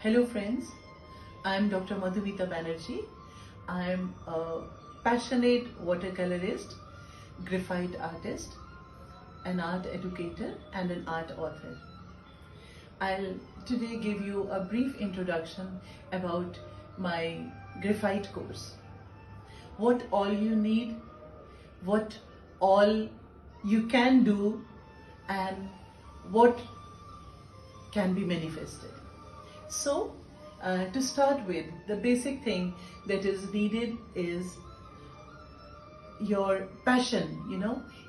Hello friends, I am Dr. Madhumeeta Banerjee. I am a passionate watercolorist, graphite artist, an art educator and an art author. I'll today give you a brief introduction about my graphite course. What all you need, what all you can do and what can be manifested. So, to start with, the basic thing that is needed is your passion.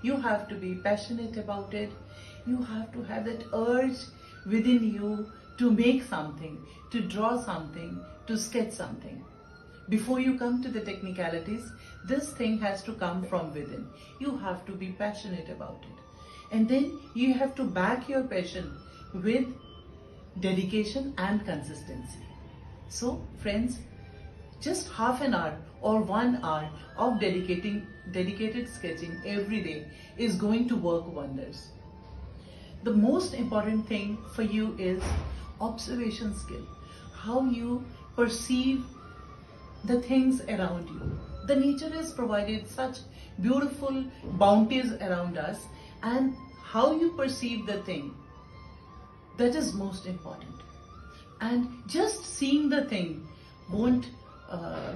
You have to be passionate about it. You have to have that urge within you to make something, to draw something, to sketch something. Before you come to the technicalities, this thing has to come from within. You have to be passionate about it. And then you have to back your passion with dedication and consistency. So friends, just half an hour or 1 hour of dedicated sketching every day is going to work wonders. The most important thing for you is observation skill, how you perceive the things around you. The nature has provided such beautiful bounties around us, and how you perceive the thing, that is most important. And just seeing the thing won't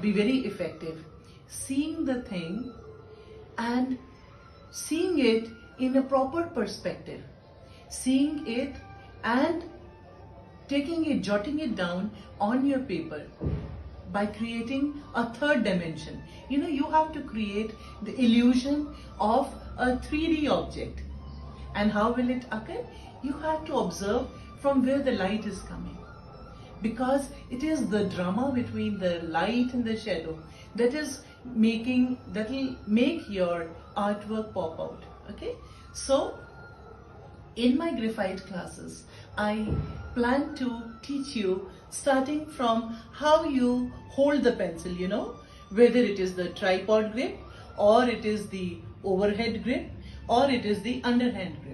be very effective. Seeing the thing and seeing it in a proper perspective, seeing it and taking it, jotting it down on your paper by creating a third dimension. You have to create the illusion of a 3D object. And how will it occur? You have to observe from where the light is coming, because it is the drama between the light and the shadow that will make your artwork pop out. Okay, so in my graphite classes, I plan to teach you starting from how you hold the pencil, whether it is the tripod grip or it is the overhead grip or it is the underhand grip.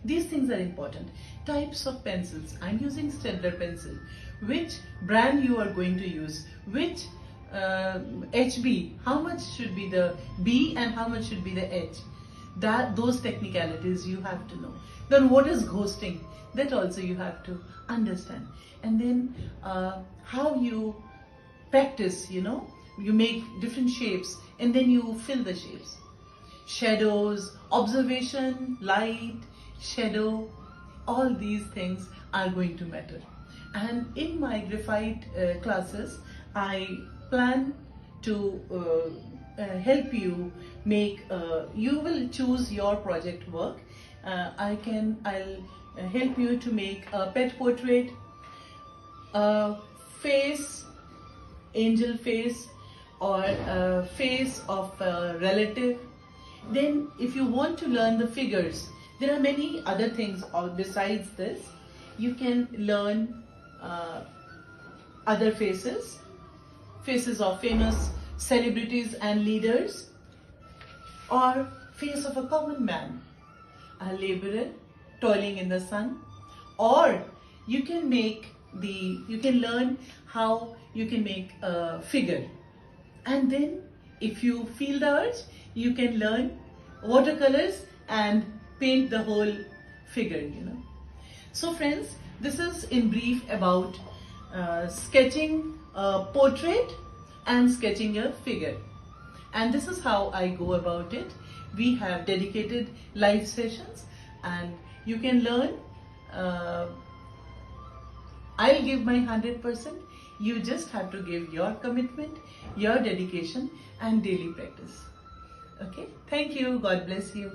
These things are important. Types of pencils. I'm using Staedtler pencil. Which brand you are going to use? Which HB? How much should be the B and how much should be the H? Those technicalities you have to know. Then what is ghosting? That also you have to understand. And then how you practice, you make different shapes and then you fill the shapes. Shadows, observation, light, shadow, all these things are going to matter. And in my graphite classes, I plan to help you make, you will choose your project work. I'll help you to make a pet portrait, a face, angel face, or a face of a relative. Then if you want to learn the figures, there are many other things besides this. You can learn other faces of famous celebrities and leaders, or face of a common man, a laborer toiling in the sun. Or you can learn how you can make a figure. And then if you feel the urge, you can learn watercolors and paint the whole figure, So friends, this is in brief about sketching a portrait and sketching a figure. And this is how I go about it. We have dedicated live sessions and you can learn. I'll give my 100%. You just have to give your commitment, your dedication and daily practice. Okay, thank you. God bless you.